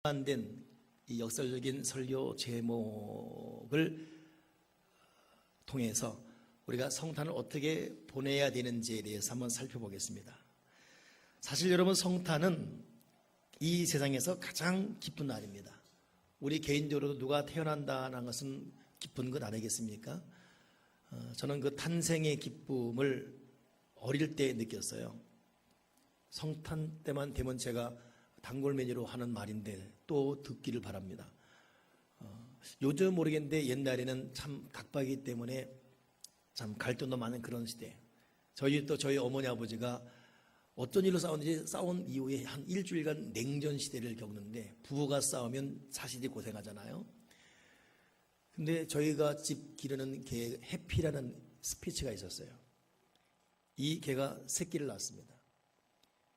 된 이 역설적인 설교 제목을 통해서 우리가 성탄을 어떻게 보내야 되는지에 대해서 한번 살펴보겠습니다. 사실 여러분, 성탄은 이 세상에서 가장 기쁜 날입니다. 우리 개인적으로도 누가 태어난다는 것은 기쁜 것 아니겠습니까? 저는 그 탄생의 기쁨을 어릴 때 느꼈어요. 성탄 때만 되면 제가 단골 메뉴로 하는 말인데 또 듣기를 바랍니다. 요즘 모르겠는데 옛날에는 참 각박이기 때문에 참 갈등도 많은 그런 시대. 저희 어머니 아버지가 어떤 일로 싸웠는지 싸운 이후에 한 일주일간 냉전 시대를 겪는데, 부부가 싸우면 자식이 고생하잖아요. 근데 저희가 집 기르는 개 해피라는 스피치가 있었어요. 이 개가 새끼를 낳았습니다.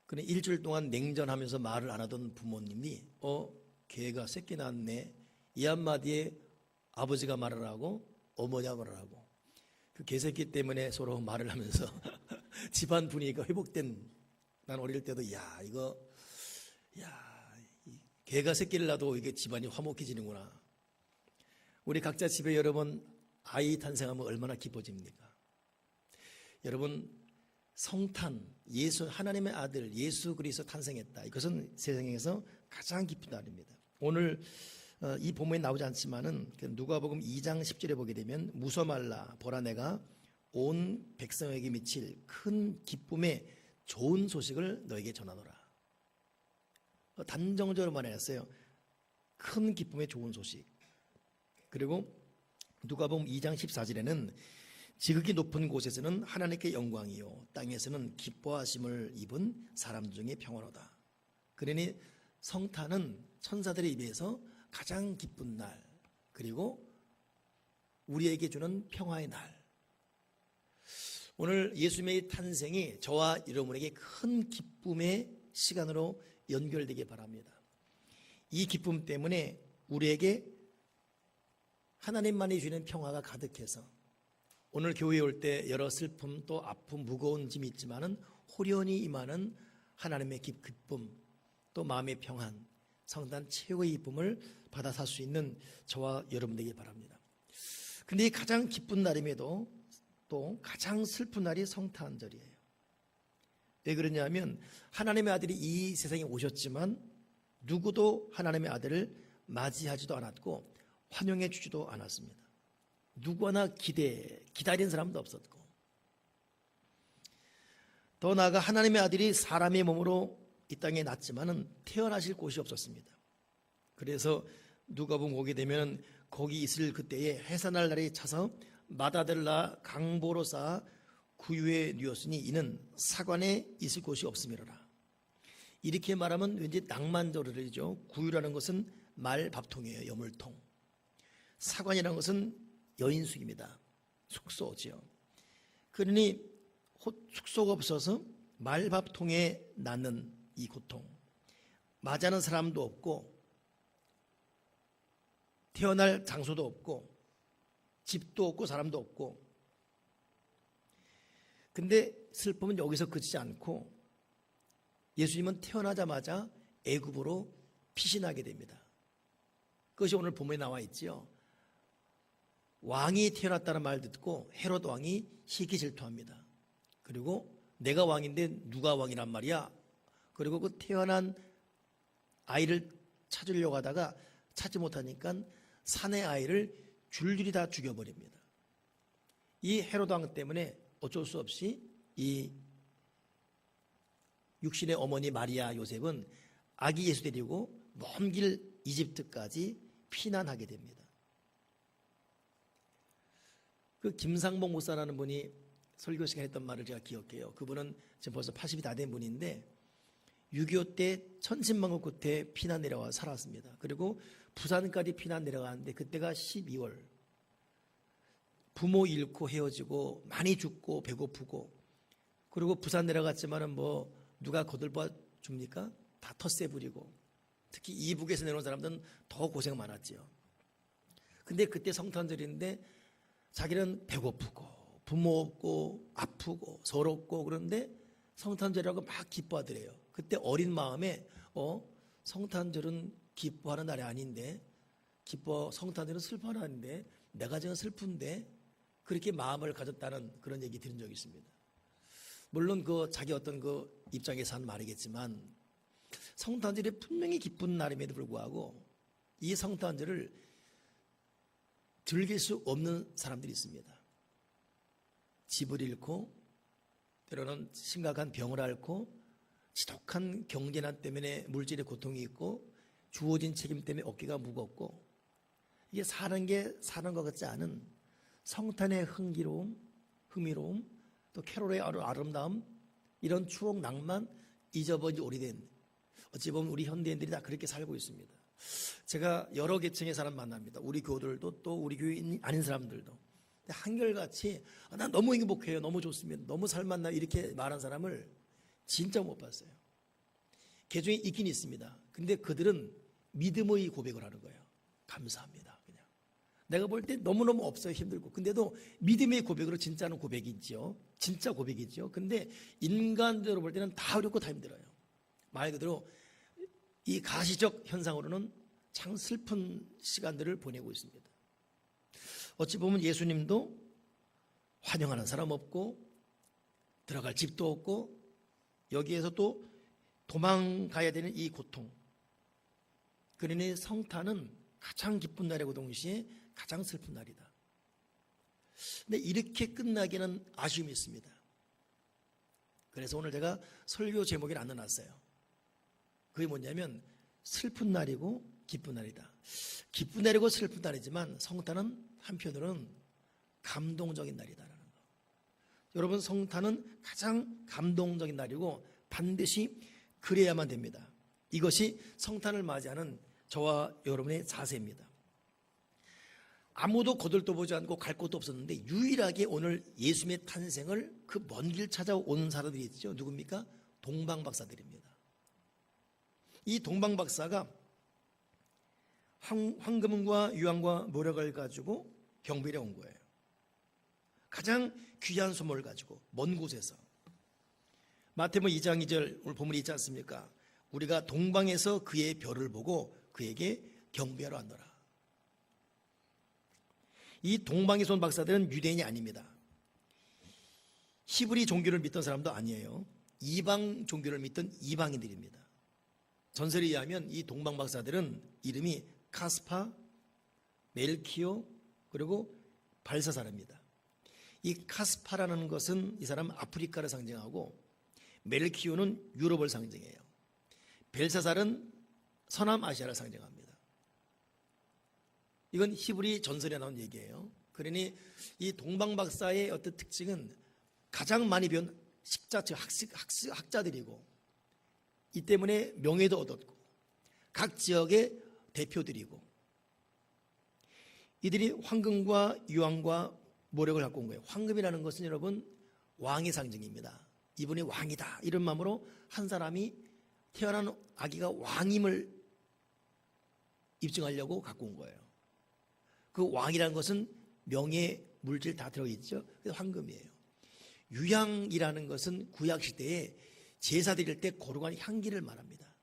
근데 일주일 동안 냉전하면서 말을 안 하던 부모님이 개가 새끼 낳았네, 이 한마디에 아버지가 말을 하고 어머니가 말을 하고, 그 개새끼 때문에 서로 말을 하면서 집안 분위기가 회복된, 난 어릴 때도 개가 새끼를 낳아도 이게 집안이 화목해지는구나. 우리 각자 집에 여러분 아이 탄생하면 얼마나 기뻐집니까? 여러분, 성탄, 하나님의 아들 예수 그리스도 탄생했다. 이것은 세상에서 가장 기쁜 날입니다. 오늘 이 본문에 나오지 않지만은 누가복음 2장 10절에 보게 되면, 무서 말라, 보라 내가 온 백성에게 미칠 큰 기쁨의 좋은 소식을 너에게 전하노라. 단정적으로 말해놨어요. 큰 기쁨의 좋은 소식. 그리고 누가복음 2장 14절에는 지극히 높은 곳에서는 하나님께 영광이요 땅에서는 기뻐하심을 입은 사람 중에 평화로다. 그러니 성탄은 천사들의 입에서 가장 기쁜 날, 그리고 우리에게 주는 평화의 날. 오늘 예수님의 탄생이 저와 여러분에게 큰 기쁨의 시간으로 연결되길 바랍니다. 이 기쁨 때문에 우리에게 하나님만이 주는 평화가 가득해서, 오늘 교회에 올 때 여러 슬픔 또 아픔 무거운 짐이 있지만은 호련히 임하는 하나님의 기쁨, 또 마음의 평안, 성탄 최고의 기쁨을 받아 살 수 있는 저와 여러분 되길 바랍니다. 근데 이 가장 기쁜 날임에도 또 가장 슬픈 날이 성탄절이에요. 왜 그러냐면, 하나님의 아들이 이 세상에 오셨지만 누구도 하나님의 아들을 맞이하지도 않았고 환영해 주지도 않았습니다. 누구 하나 기다린 사람도 없었고, 더 나아가 하나님의 아들이 사람의 몸으로 이 땅에 났지만은 태어나실 곳이 없었습니다. 그래서 누가복음 오게 되면 거기 있을 그때에 해산할 날에 차서 맏아들라 강보로 쌓아 구유에 누웠으니 이는 사관에 있을 곳이 없음이로라. 이렇게 말하면 왠지 낭만적으로 들리죠. 구유라는 것은 말밥통이에요. 여물통. 사관이라는 것은 여인숙입니다. 숙소지요. 그러니 숙소가 없어서 말밥통에 낳는 이 고통, 맞이하는 사람도 없고 태어날 장소도 없고 집도 없고 사람도 없고. 근데 슬픔은 여기서 그치지 않고 예수님은 태어나자마자 애굽으로 피신하게 됩니다. 그것이 오늘 본문에 나와 있지요. 왕이 태어났다는 말 듣고 헤롯 왕이 시기 질투합니다. 그리고 내가 왕인데 누가 왕이란 말이야. 그리고 그 태어난 아이를 찾으려고 하다가 찾지 못하니까 산의 아이를 줄줄이 다 죽여버립니다. 이 헤롯 왕 때문에 어쩔 수 없이 이 육신의 어머니 마리아 요셉은 아기 예수 데리고 먼 길 이집트까지 피난하게 됩니다. 그 김상봉 목사라는 분이 설교 시간에 했던 말을 제가 기억해요. 그분은 지금 벌써 80이 다 된 분인데 6.25 때 천신만고 끝에 피난 내려와 살았습니다. 그리고 부산까지 피난 내려가는데 그때가 12월. 부모 잃고 헤어지고 많이 죽고 배고프고, 그리고 부산 내려갔지만은 누가 거들봐 줍니까? 다 텃세 부리고, 특히 이북에서 내려온 사람들은 더 고생 많았지요. 근데 그때 성탄절인데 자기는 배고프고 부모 없고 아프고 서럽고, 그런데 성탄절이라고 막 기뻐하더래요. 그때 어린 마음에 성탄절은 기뻐하는 날이 아닌데, 성탄절은 슬퍼하는 날인데, 내가 지금 슬픈데, 그렇게 마음을 가졌다는 그런 얘기 들은 적이 있습니다. 물론 자기 어떤 입장에서 한 말이겠지만, 성탄절이 분명히 기쁜 날임에도 불구하고 이 성탄절을 즐길 수 없는 사람들이 있습니다. 집을 잃고, 때로는 심각한 병을 앓고, 지독한 경제난 때문에 물질의 고통이 있고, 주어진 책임 때문에 어깨가 무겁고, 이게 사는 것 같지 않은 성탄의 흥미로움, 또 캐롤의 아름다움, 이런 추억, 낭만, 잊어버린 지 오래된, 어찌 보면 우리 현대인들이 다 그렇게 살고 있습니다. 제가 여러 계층의 사람 만납니다. 우리 교우들도, 또 우리 교회 아닌 사람들도. 한결같이 난 너무 행복해요, 너무 좋습니다, 너무 살만나요, 이렇게 말한 사람을 진짜 못 봤어요. 개중에 있긴 있습니다. 근데 그들은 믿음의 고백을 하는 거예요. 감사합니다. 그냥 내가 볼 때 너무너무 없어요, 힘들고. 근데도 믿음의 고백으로 진짜는 고백이죠. 진짜 고백이죠. 근데 인간적으로 볼 때는 다 어렵고 다 힘들어요. 말 그대로 이 가시적 현상으로는 참 슬픈 시간들을 보내고 있습니다. 어찌 보면 예수님도 환영하는 사람 없고, 들어갈 집도 없고, 여기에서 또 도망가야 되는 이 고통. 그러니 성탄은 가장 기쁜 날이고 동시에 가장 슬픈 날이다. 근데 이렇게 끝나기는 아쉬움이 있습니다. 그래서 오늘 제가 설교 제목을 안 넣어놨어요. 그게 뭐냐면 슬픈 날이고 기쁜 날이다. 기쁜 날이고 슬픈 날이지만 성탄은 한편으로는 감동적인 날이다라는 거. 여러분, 성탄은 가장 감동적인 날이고 반드시 그래야만 됩니다. 이것이 성탄을 맞이하는 저와 여러분의 자세입니다. 아무도 거들떠 보지 않고 갈 곳도 없었는데 유일하게 오늘 예수님의 탄생을 그 먼 길 찾아온 사람들이 있죠. 누굽니까? 동방박사들입니다. 이 동방박사가 황금과 유황과 모략을 가지고 경배에 온 거예요. 가장 귀한 소물을 가지고 먼 곳에서. 마태복음 2장 2절 오늘 본문이 있지 않습니까? 우리가 동방에서 그의 별을 보고 그에게 경배하러 왔노라. 이 동방에서 온 박사들은 유대인이 아닙니다. 히브리 종교를 믿던 사람도 아니에요. 이방 종교를 믿던 이방인들입니다. 전설에 의하면 이 동방 박사들은 이름이 카스파, 멜키오, 그리고 발사사입니다. 이 카스파라는 것은 이 사람 아프리카를 상징하고, 멜키오는 유럽을 상징해요. 벨사살은 서남아시아를 상징합니다. 이건 히브리 전설에 나온 얘기예요. 그러니 이 동방박사의 어떤 특징은 가장 많이 배운 학자들이고, 이 때문에 명예도 얻었고, 각 지역의 대표들이고, 이들이 황금과 유황과 모략을 갖고 온 거예요. 황금이라는 것은 여러분 왕의 상징입니다. 이분이 왕이다, 이런 마음으로 한 사람이 태어난 아기가 왕임을 입증하려고 갖고 온 거예요. 그 왕이라는 것은 명예, 물질 다 들어있죠. 그래서 황금이에요. 유향이라는 것은 구약시대에 제사 드릴 때 거룩한 향기를 말합니다.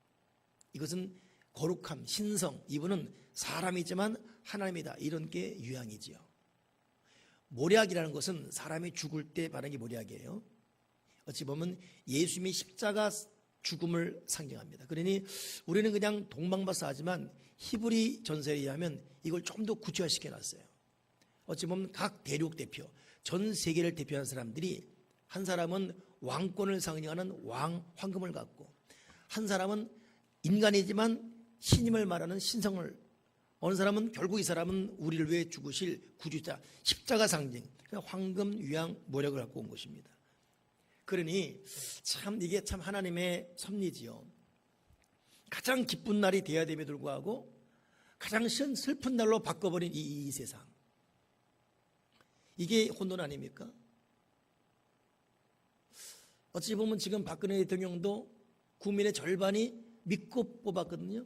이것은 거룩함, 신성, 이분은 사람이지만 하나님이다, 이런 게 유향이지요. 모략이라는 것은 사람이 죽을 때 바르는 게 모략이에요. 어찌 보면 예수님이 십자가 죽음을 상징합니다. 그러니 우리는 그냥 동방박사 하지만 히브리 전설에 의하면 이걸 좀 더 구체화시켜 놨어요. 어찌 보면 각 대륙 대표, 전 세계를 대표하는 사람들이, 한 사람은 왕권을 상징하는 황금을 갖고, 한 사람은 인간이지만 신임을 말하는 신성을, 어느 사람은 결국 이 사람은 우리를 위해 죽으실 구주자, 십자가 상징, 황금, 유황, 모략을 갖고 온 것입니다. 그러니 참 이게 참 하나님의 섭리지요. 가장 기쁜 날이 되어야 됨에도 불구하고 가장 슬픈 날로 바꿔버린 이 세상, 이게 혼돈 아닙니까? 어찌 보면 지금 박근혜 대통령도 국민의 절반이 믿고 뽑았거든요.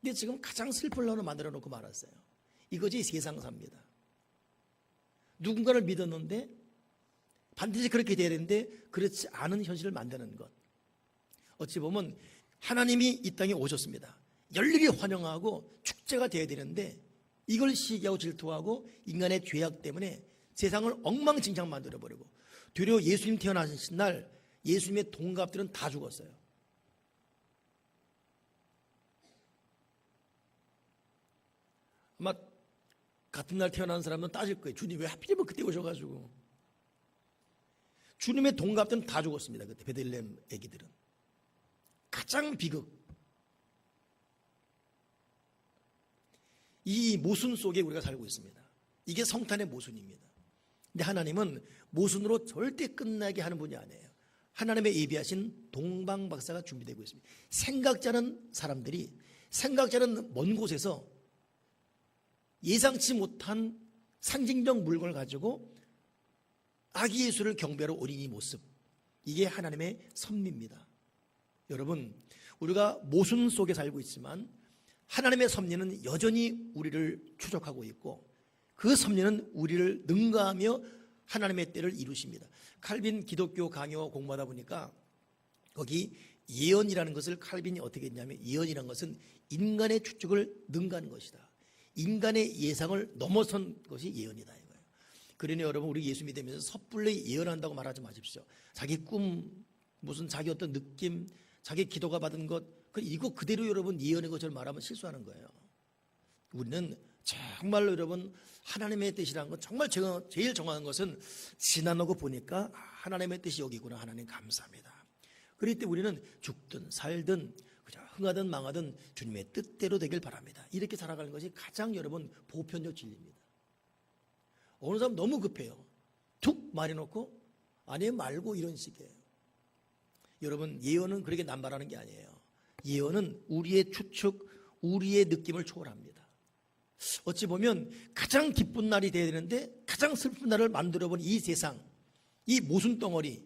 근데 지금 가장 슬픈 날로 만들어 놓고 말았어요. 이것이 세상사입니다. 누군가를 믿었는데 반드시 그렇게 돼야 되는데 그렇지 않은 현실을 만드는 것. 어찌 보면 하나님이 이 땅에 오셨습니다. 열렬히 환영하고 축제가 되어야 되는데 이걸 시기하고 질투하고 인간의 죄악 때문에 세상을 엉망진창 만들어버리고 되려 예수님 태어나신 날 예수님의 동갑들은 다 죽었어요. 아마 같은 날 태어난 사람은 따질 거예요. 주님 왜 하필이면 그때 오셔가지고. 주님의 동갑들은 다 죽었습니다. 그때 베들레헴 애기들은. 가장 비극. 이 모순 속에 우리가 살고 있습니다. 이게 성탄의 모순입니다. 근데 하나님은 모순으로 절대 끝나게 하는 분이 아니에요. 하나님의 예비하신 동방박사가 준비되고 있습니다. 생각자는 사람들이, 생각자는 먼 곳에서 예상치 못한 상징적 물건을 가지고 아기 예수를 경배하러 오는 이 모습, 이게 하나님의 섭리입니다. 여러분, 우리가 모순 속에 살고 있지만 하나님의 섭리는 여전히 우리를 추적하고 있고 그 섭리는 우리를 능가하며 하나님의 때를 이루십니다. 칼빈 기독교 강요 공부하다 보니까 거기 예언이라는 것을 칼빈이 어떻게 했냐면, 예언이라는 것은 인간의 추측을 능가하는 것이다. 인간의 예상을 넘어선 것이 예언이다 이거예요. 그러니 여러분, 우리 예수 믿으면서 섣불리 예언한다고 말하지 마십시오. 자기 꿈, 무슨 자기 어떤 느낌, 자기 기도가 받은 것, 이거 그대로 여러분 예언의 것처럼 말하면 실수하는 거예요. 우리는 정말로 여러분 하나님의 뜻이라는 건 정말 제가 제일 정확한 것은 지나놓고 보니까 하나님의 뜻이 여기구나. 하나님 감사합니다. 그럴 때 우리는 죽든 살든 그저 흥하든 망하든 주님의 뜻대로 되길 바랍니다. 이렇게 살아가는 것이 가장 여러분 보편적 진리입니다. 어느 사람 너무 급해요. 툭 말해놓고 아니 말고 이런 식이에요. 여러분, 예언은 그렇게 남발하는 게 아니에요. 예언은 우리의 추측, 우리의 느낌을 초월합니다. 어찌 보면 가장 기쁜 날이 되어야 되는데 가장 슬픈 날을 만들어본 이 세상, 이 모순 덩어리,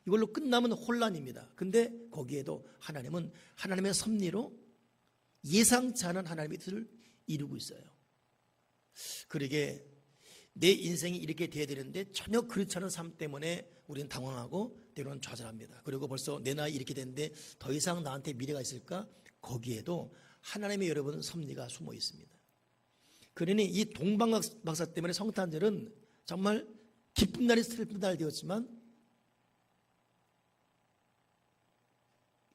이걸로 끝나면 혼란입니다. 근데 거기에도 하나님은 하나님의 섭리로 예상치 않은 하나님의 뜻을 이루고 있어요. 그러게 내 인생이 이렇게 돼야 되는데 전혀 그렇지 않은 삶 때문에 우리는 당황하고 때로는 좌절합니다. 그리고 벌써 내 나이 이렇게 됐는데 더 이상 나한테 미래가 있을까? 거기에도 하나님의 여러분 섭리가 숨어 있습니다. 그러니 이 동방박사 때문에 성탄절은 정말 기쁜 날이 슬픈 날 되었지만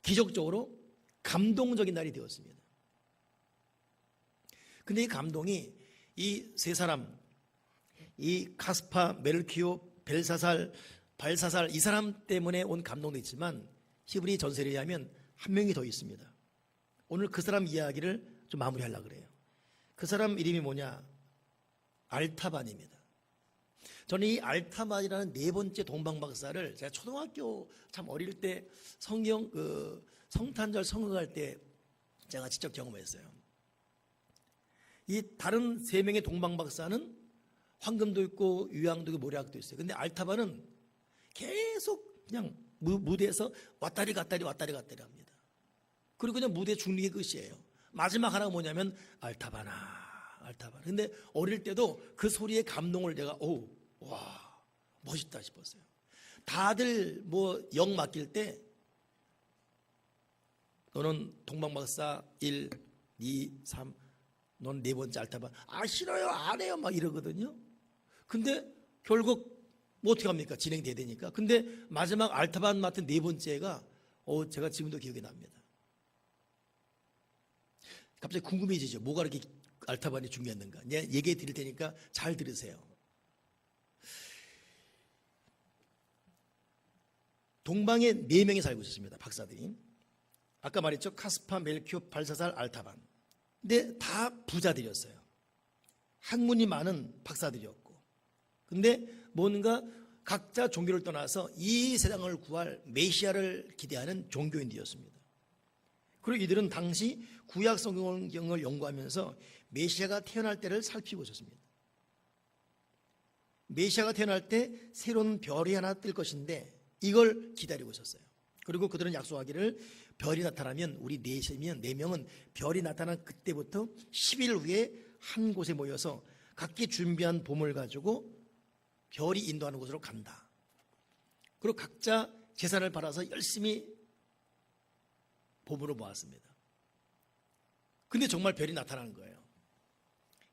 기적적으로 감동적인 날이 되었습니다. 근데 이 감동이 이 세 사람, 이 카스파, 멜키오, 벨사살, 발사살, 이 사람 때문에 온 감동도 있지만 히브리 전설에 의하면 한 명이 더 있습니다. 오늘 그 사람 이야기를 좀 마무리하려고 그래요. 그 사람 이름이 뭐냐? 알타반입니다. 저는 이 알타반이라는 네 번째 동방박사를 제가 초등학교 참 어릴 때 성탄절 성경할 때 제가 직접 경험했어요. 이 다른 세 명의 동방박사는 황금도 있고 유황도 있고 모략도 있어요. 근데 알타반은 계속 그냥 무대에서 왔다리 갔다리 합니다. 그리고 그냥 무대 죽는 게 끝이에요. 마지막 하나가 뭐냐면 알타바나. 근데 어릴 때도 그 소리에 감동을 내가 와 멋있다 싶었어요. 다들 뭐 영 맡길 때 너는 동방박사 1, 2, 3, 넌 네 번째 알타반. 싫어요, 안 해요 막 이러거든요. 근데 결국 뭐 어떻게 합니까? 진행돼야 되니까. 근데 마지막 알타반 맡은 네 번째가 제가 지금도 기억이 납니다. 갑자기 궁금해지죠. 뭐가 그렇게 알타반이 중요했는가? 내가 얘기해 드릴 테니까 잘 들으세요. 동방에 4명이 살고 있었습니다. 박사들이. 아까 말했죠. 카스파, 멜키오, 발사살, 알타반. 근데 다 부자들이었어요. 학문이 많은 박사들이었고. 근데 뭔가 각자 종교를 떠나서 이 세상을 구할 메시아를 기대하는 종교인들이었습니다. 그리고 이들은 당시 구약 성경을 연구하면서 메시아가 태어날 때를 살피고 있었습니다. 메시아가 태어날 때 새로운 별이 하나 뜰 것인데 이걸 기다리고 있었어요. 그리고 그들은 약속하기를 별이 나타나면 우리 4명은 별이 나타난 그때부터 10일 후에 한 곳에 모여서 각기 준비한 보물 가지고 별이 인도하는 곳으로 간다. 그리고 각자 재산을 팔아서 열심히 보물을 모았습니다. 근데 정말 별이 나타나는 거예요.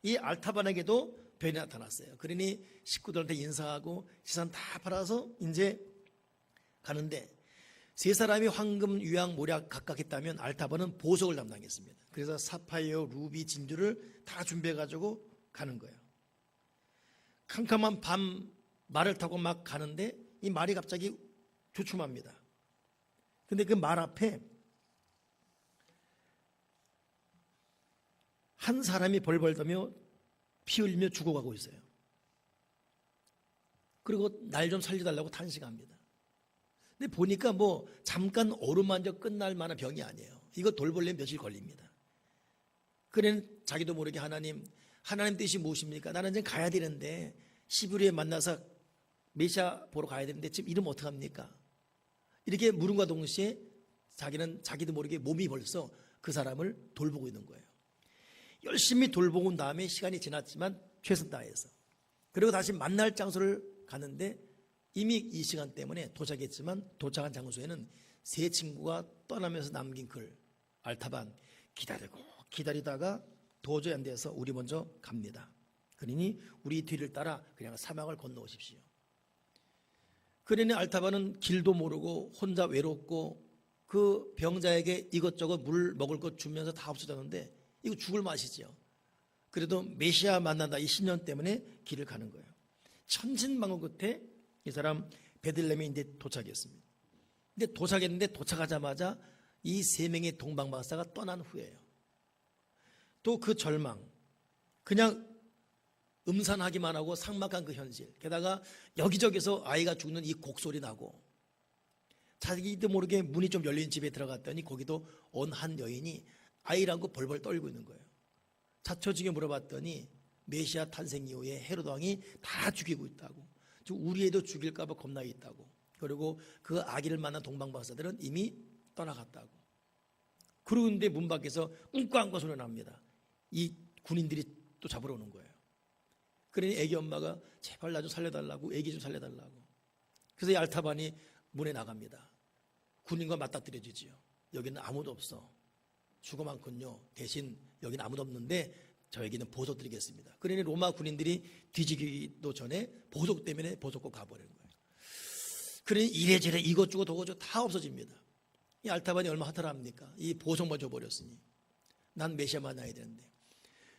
이 알타반에게도 별이 나타났어요. 그러니 식구들한테 인사하고 재산 다 팔아서 이제 가는데, 세 사람이 황금, 유향, 모략 각각 했다면 알타반은 보석을 담당했습니다. 그래서 사파이어, 루비, 진주를 다 준비해가지고 가는 거예요. 캄캄한 밤 말을 타고 막 가는데 이 말이 갑자기 주춤합니다. 근데 그 말 앞에 한 사람이 벌벌 떠며 피 흘리며 죽어가고 있어요. 그리고 날 좀 살려달라고 탄식합니다. 근데 보니까 뭐 잠깐 어루만져 끝날 만한 병이 아니에요. 이거 돌보려면 며칠 걸립니다. 그래는 자기도 모르게 하나님 뜻이 무엇입니까? 나는 이제 가야 되는데 시부리에 만나서 메시아 보러 가야 되는데 지금 이러면 어떡합니까? 이렇게 물음과 동시에 자기도 모르게 몸이 벌써 그 사람을 돌보고 있는 거예요. 열심히 돌보고 온 다음에 시간이 지났지만 최선 다해서, 그리고 다시 만날 장소를 가는데 이미 이 시간 때문에 도착했지만 도착한 장소에는 세 친구가 떠나면서 남긴 글, 알타반, 기다리다가 도저히 안 돼서 우리 먼저 갑니다. 그러니 우리 뒤를 따라 그냥 사막을 건너오십시오. 그러니 알타반은 길도 모르고 혼자 외롭고 그 병자에게 이것저것 물 먹을 것 주면서 다 없어졌는데 이거 죽을 맛이죠. 그래도 메시아 만난다 이 신념 때문에 길을 가는 거예요. 천진만고 끝에 이 사람 베들레헴에 이제 도착했습니다. 근데 도착했는데 도착하자마자 이 세 명의 동방박사가 떠난 후에요. 또 그 절망, 그냥 음산하기만 하고 삭막한 그 현실, 게다가 여기저기서 아이가 죽는 이 곡소리 나고, 자기도 모르게 문이 좀 열린 집에 들어갔더니 거기도 온 한 여인이 아이라고 벌벌 떨고 있는 거예요. 자초지게 물어봤더니 메시아 탄생 이후에 헤롯 왕이 다 죽이고 있다고, 우리 애도 죽일까 봐 겁나 있다고, 그리고 그 아기를 만난 동방박사들은 이미 떠나갔다고. 그런데 문 밖에서 웅꽝꽝 소리 납니다. 이 군인들이 또 잡으러 오는 거예요. 그러니 애기 엄마가 제발 나 좀 살려달라고, 애기 좀 살려달라고. 그래서 이 알타반이 문에 나갑니다. 군인과 맞닥뜨려지지요. 여기는 아무도 없어. 죽어 많군요. 대신 여기는 아무도 없는데 저에게는 보석 드리겠습니다. 그러니 로마 군인들이 뒤지기도 전에 보석 때문에 보석고 가버리는 거예요. 그러니 이래저래 이것저것 저것저것 다 없어집니다. 이 알타반이 얼마나 허탈합니까? 이 보석만 줘버렸으니. 난 메시아 만나야 되는데.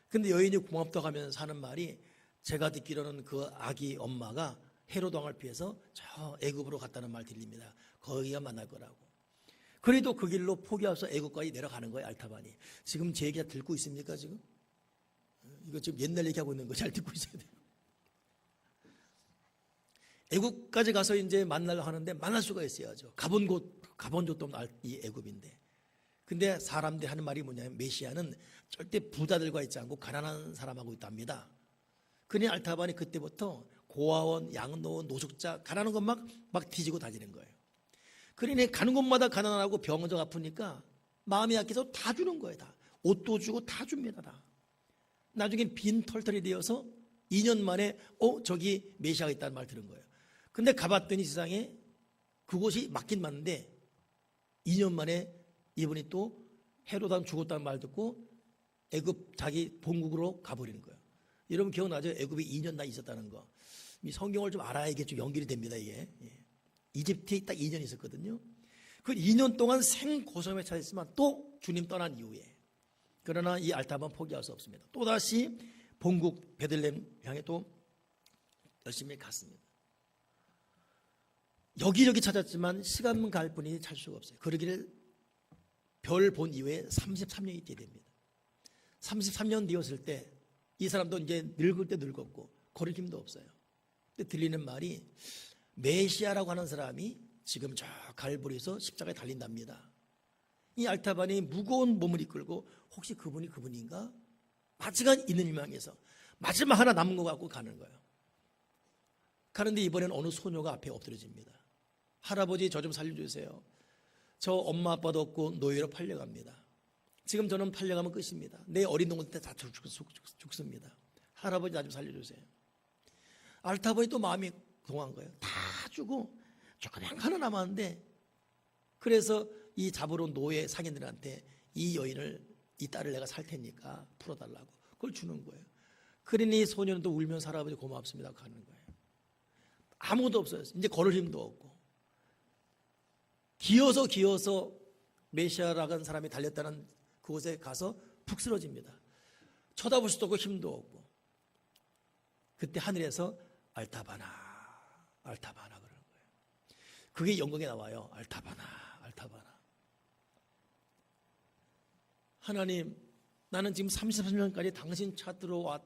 근데 여인이 고맙다고 하면서 하는 말이, 제가 듣기로는 그 아기 엄마가 헤롯 왕을 피해서 저 애굽으로 갔다는 말 들립니다. 거기가 만날 거라고. 그래도 그 길로 포기해서 애굽까지 내려가는 거예요, 알타반이. 지금 제 얘기 다 듣고 있습니까, 지금? 이거 지금 옛날 얘기하고 있는 거 잘 듣고 있어야 돼요. 애굽까지 가서 이제 만나려고 하는데 만날 수가 있어야죠. 가본 적도 없는 이 애굽인데. 근데 사람들이 하는 말이 뭐냐면 메시아는 절대 부자들과 있지 않고 가난한 사람하고 있답니다. 그러니 알타반이 그때부터 고아원, 양로원, 노숙자, 가난한 것 막 뒤지고 다니는 거예요. 그러니 가는 곳마다 가난하고 병적 아프니까 마음이 약해서 다 주는 거예요. 다. 옷도 주고 다 줍니다. 다. 나중에 빈 털털이 되어서 2년 만에 저기 메시아가 있다는 말 들은 거예요. 근데 가봤더니 세상에 그곳이 맞긴 맞는데 2년 만에 이분이 또 헤롯 왕 죽었다는 말 듣고 애굽 자기 본국으로 가버리는 거예요. 여러분 기억나죠? 애굽에 2년 다 있었다는 거. 이 성경을 좀 알아야 이게 좀 연결이 됩니다. 이게 이집트에 딱 2년 있었거든요. 그 2년 동안 생고생에 차있지만 또 주님 떠난 이후에, 그러나 이 알타반 포기할 수 없습니다. 또다시 본국 베들레헴 향해 또 열심히 갔습니다. 여기저기 찾았지만 시간만 갈 뿐이지 찾을 수가 없어요. 그러기를 별 본 이후에 33년이 뒤에 됩니다. 33년 되었을 때 이 사람도 이제 늙을 때 늙었고 걸을 힘도 없어요. 근데 들리는 말이 메시아라고 하는 사람이 지금 저 갈보리에서 십자가에 달린답니다. 이 알타반이 무거운 몸을 이끌고 혹시 그분이 그분인가? 마지막 있는 희망에서 마지막 하나 남은 것 갖고 가는 거예요. 가는데 이번엔 어느 소녀가 앞에 엎드려집니다. 할아버지 저 좀 살려주세요. 저 엄마 아빠도 없고 노예로 팔려갑니다. 지금 저는 팔려가면 끝입니다. 내 어린 동생 때 다 죽습니다. 할아버지 나 좀 살려주세요. 알타반이 또 마음이 동한 거예요. 다 주고 조그만 하나 남았는데, 그래서 이 잡으러 온 노예 상인들한테 이 여인을 이 딸을 내가 살 테니까 풀어달라고. 그걸 주는 거예요. 그러니 소년은 또 울면서 할아버지 고맙습니다 하는 거예요. 아무것도 없어요. 이제 걸을 힘도 없고. 기어서 메시아라는 사람이 달렸다는 그곳에 가서 푹 쓰러집니다. 쳐다볼 수도 없고 힘도 없고. 그때 하늘에서 알타바나 그러는 거예요. 그게 영광에 나와요. 알타바나. 하나님, 나는 지금 33년까지 당신 찾으러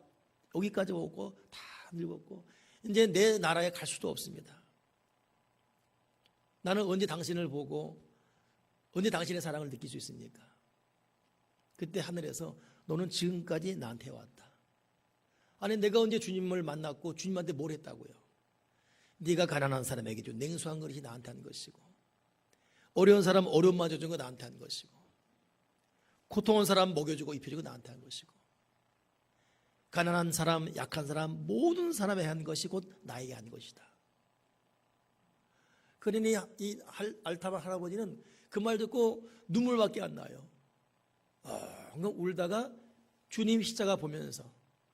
여기까지 오고 다 늙었고 이제 내 나라에 갈 수도 없습니다. 나는 언제 당신을 보고 언제 당신의 사랑을 느낄 수 있습니까? 그때 하늘에서 너는 지금까지 나한테 왔다. 아니 내가 언제 주님을 만났고 주님한테 뭘 했다고요? 네가 가난한 사람에게 준 냉수한 그릇이 나한테 한 것이고 어려운 사람 어려움 맞아준 거 나한테 한 것이고 고통한 사람 먹여주고 입혀주고 나한테 한 것이고 가난한 사람 약한 사람 모든 사람에 한 것이 곧 나에게 한 것이다. 그러니 이 알타바 할아버지는 그 말 듣고 눈물밖에 안 나요. 울다가 주님 십자가 보면서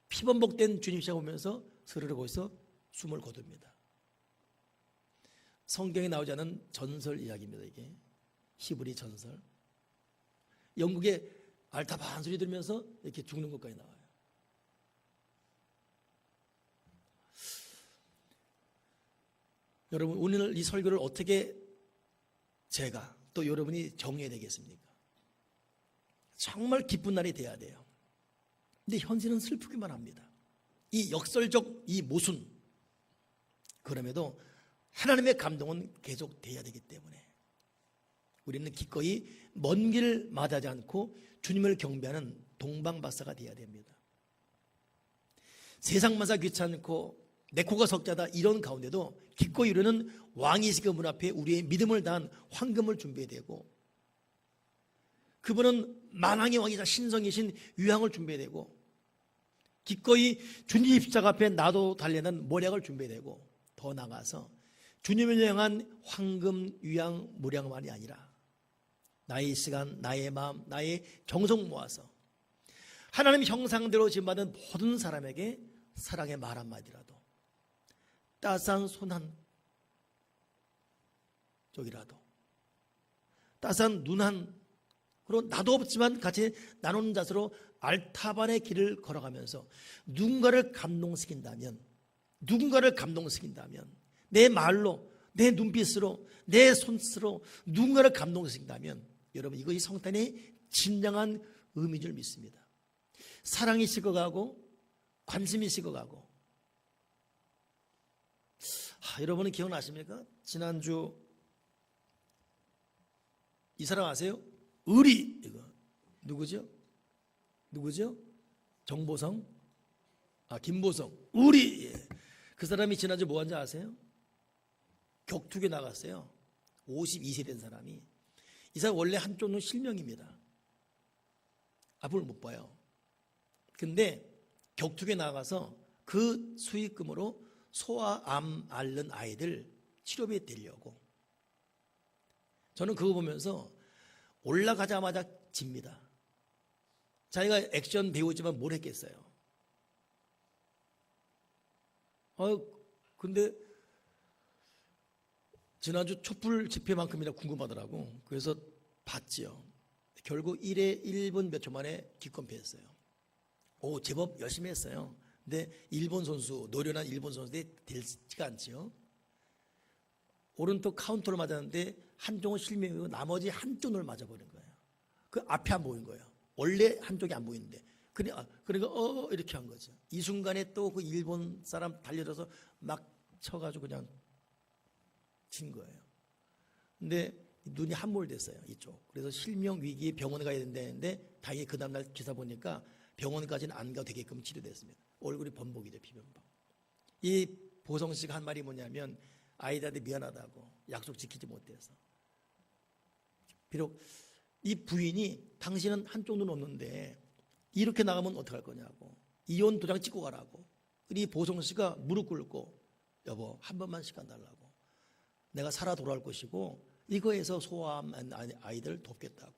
피범벅된 주님 십자가 보면서 스르르 거기서 숨을 거둡니다. 성경에 나오지 않은 전설 이야기입니다. 이게 히브리 전설. 영국의 알타바 한 소리 들으면서 이렇게 죽는 것까지 나와요. 여러분 오늘 이 설교를 어떻게 제가 또 여러분이 정리해야 되겠습니까? 정말 기쁜 날이 돼야 돼요. 근데 현실은 슬프기만 합니다. 이 역설적 이 모순 그럼에도 하나님의 감동은 계속 돼야 되기 때문에 우리는 기꺼이 먼 길 마다하지 않고 주님을 경배하는 동방박사가 돼야 됩니다. 세상 만사 귀찮고 내 코가 석자다 이런 가운데도 기꺼이 우리는 왕이시그 문 앞에 우리의 믿음을 다한 황금을 준비해야 되고 그분은 만왕의 왕이자 신성이신 유향을 준비해야 되고 기꺼이 주님 십자가 앞에 나도 달려는 모략을 준비해야 되고 더 나아가서 주님을 향한 황금 유향 모략만이 아니라 나의 시간, 나의 마음, 나의 정성 모아서 하나님 형상대로 지음받은 모든 사람에게 사랑의 말 한마디라도 따스한 손 한 쪽이라도 따스한 눈 한 그리고 나도 없지만 같이 나누는 자세로 알타반의 길을 걸어가면서 누군가를 감동시킨다면 내 말로 내 눈빛으로 내 손으로 누군가를 감동시킨다면 여러분 이것이 성탄의 진정한 의미인 줄 믿습니다. 사랑이 식어가고 관심이 식어가고 여러분은 기억나십니까? 지난주 이 사람 아세요? 의리 이거 누구죠? 정보성? 김보성 의리 그 사람이 지난주 뭐 한지 아세요? 격투기 나갔어요. 52세 된 사람이 이 사람 원래 한쪽 눈 실명입니다. 앞을 못 봐요. 근데 격투기에 나가서 그 수익금으로 소아암 앓는 아이들 치료비에 드리려고 저는 그거 보면서 올라가자마자 집니다. 자기가 액션 배우지만 뭘 했겠어요. 근데 지난주 촛불 집회만큼이나 궁금하더라고. 그래서 봤지요. 결국 1회 1분 몇 초 만에 기권패했어요. 제법 열심히 했어요. 근데 일본 선수, 노련한 일본 선수들이 되지가 않지요. 오른쪽 카운터를 맞았는데 한쪽은 실명이고 나머지 한쪽을 맞아버린 거예요. 그 앞에 안 보인 거예요. 원래 한쪽이 안 보이는데. 그러니까 이렇게 한 거죠. 이 순간에 또 그 일본 사람 달려들어서 막 쳐가지고 그냥 친 거예요. 근데 눈이 함몰됐어요. 이쪽. 그래서 실명 위기에 병원에 가야 된다는데 다행히 그 다음날 기사 보니까 병원까지는 안 가도 되게끔 치료됐습니다. 얼굴이 범벅이죠. 비범벅. 이 보성 씨가 한 말이 뭐냐면 아이들한테 미안하다고 약속 지키지 못해서. 비록 이 부인이 당신은 한쪽 눈 없는데 이렇게 나가면 어떡할 거냐고 이혼 도장 찍고 가라고. 이 보성 씨가 무릎 꿇고 여보 한 번만 시간 달라고. 내가 살아 돌아올 것이고 이거에서 소아암 아이들 돕겠다고.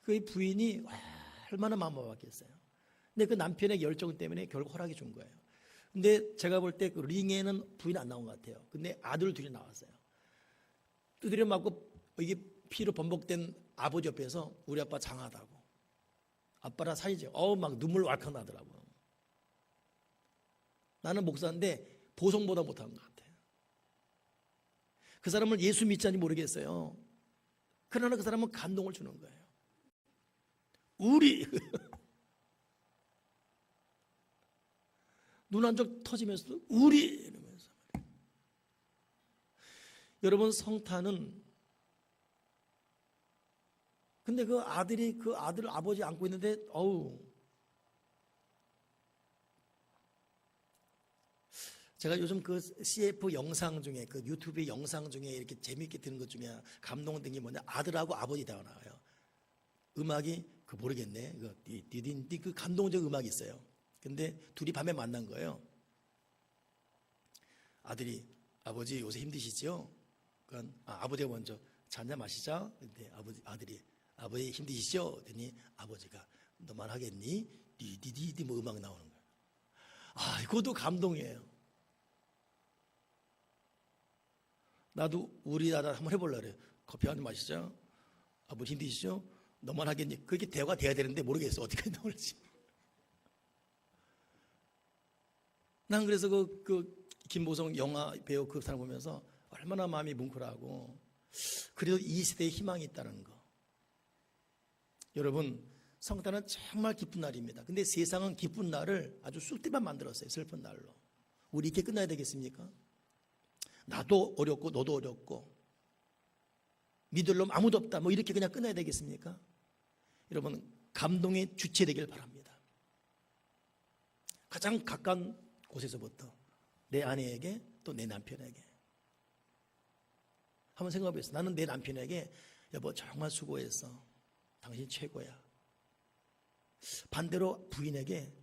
그 부인이 얼마나 마음 아팠겠어요. 근데 그 남편의 열정 때문에 결국 허락해 준 거예요. 근데 제가 볼 때 그 링에는 부인 안 나온 것 같아요. 근데 아들 둘이 나왔어요. 두드려 맞고 이게 피로 번복된 아버지 옆에서 우리 아빠 장하다고. 아빠랑 사이죠. 막 눈물 왈칵 나더라고요. 나는 목사인데 보성보다 못한 것 같아요. 그 사람을 예수 믿지 않는지 모르겠어요. 그러나 그 사람은 감동을 주는 거예요. 우리 눈 한 적 터지면서도 우리 이러면서. 여러분, 성탄은 근데 그 아들이 그 아들을 아버지 안고 있는데 제가 요즘 그 CF 영상 중에 그 유튜브 영상 중에 이렇게 재미있게 듣는 것 중에 감동된 게 뭐냐, 아들하고 아버지 대화 나와요. 음악이 그 모르겠네. 그 디딘디 그 감동적 음악이 있어요. 근데 둘이 밤에 만난 거예요. 아들이 아버지 요새 힘드시죠? 그러니까 아버지가 먼저 차 한잔 마시자. 근데 아들이 아버지 힘드시죠? 그랬더니 아버지가 너만 하겠니? 디디디디 뭐 음악 나오는 거예요. 이것도 감동이에요. 나도 우리 나라 한번 해보려고 그래요. 커피 한 잔 마시자. 아버지 힘드시죠? 너만 하겠니? 그게 대화가 돼야 되는데 모르겠어. 어떻게 나올지. 난 그래서 그 김보성 영화 배우 그 사람 보면서 얼마나 마음이 뭉클하고, 그래도 이 시대에 희망이 있다는 거. 여러분, 성탄은 정말 기쁜 날입니다. 근데 세상은 기쁜 날을 아주 쑥대만 만들었어요. 슬픈 날로. 우리 이렇게 끝나야 되겠습니까? 나도 어렵고 너도 어렵고 믿을 놈 아무도 없다 뭐 이렇게 그냥 끝나야 되겠습니까? 여러분, 감동의 주체 되길 바랍니다. 가장 가까운 곳에서부터 내 아내에게 또 내 남편에게 한번 생각해 보세요. 나는 내 남편에게 여보 정말 수고했어. 당신 최고야. 반대로 부인에게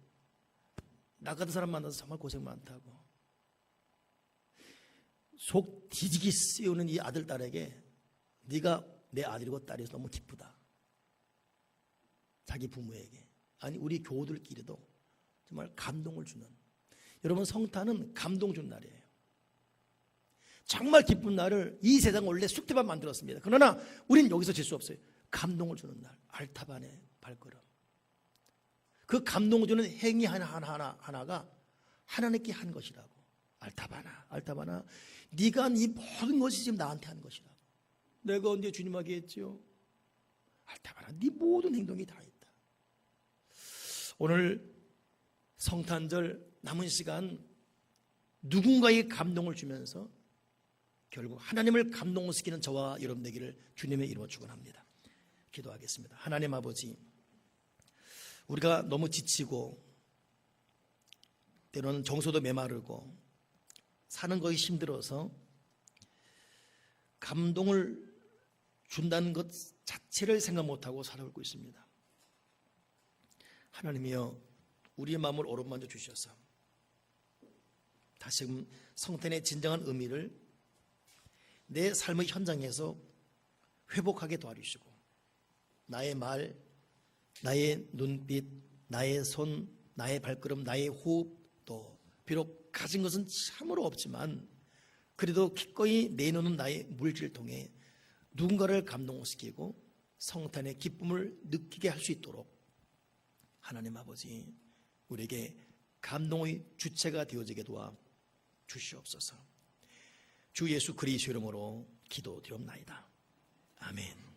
나 같은 사람 만나서 정말 고생 많다고. 속 뒤지기 씌우는 이 아들 딸에게 네가 내 아들이고 딸이서 너무 기쁘다. 자기 부모에게, 아니 우리 교우들끼리도 정말 감동을 주는. 여러분, 성탄은 감동 준 날이에요. 정말 기쁜 날을 이 세상 원래 쑥대밭 만들었습니다. 그러나 우린 여기서 질 수 없어요. 감동을 주는 날, 알타반의 발걸음. 그 감동을 주는 행위 하나가 하나님께 한 것이라고. 알타바나 네가 네 모든 것이 지금 나한테 한 것이라고. 내가 언제 주님에게 했지요? 알타바나 네 모든 행동이 다 있다. 오늘 성탄절 남은 시간 누군가의 감동을 주면서 결국 하나님을 감동시키는 저와 여러분 되기를 주님의 이름으로 축원합니다. 기도하겠습니다. 하나님 아버지, 우리가 너무 지치고 때로는 정서도 메마르고 사는 것이 힘들어서 감동을 준다는 것 자체를 생각 못하고 살아오고 있습니다. 하나님이여, 우리의 마음을 어루만져 주셔서 다시금 성탄의 진정한 의미를 내 삶의 현장에서 회복하게 도와주시고, 나의 말, 나의 눈빛, 나의 손, 나의 발걸음, 나의 호흡, 또 비록 가진 것은 참으로 없지만 그래도 기꺼이 내놓는 나의 물질을 통해 누군가를 감동시키고 성탄의 기쁨을 느끼게 할 수 있도록 하나님 아버지, 우리에게 감동의 주체가 되어지게 도와 주시옵소서. 주 예수 그리스도 이름으로 기도드리옵나이다. 아멘.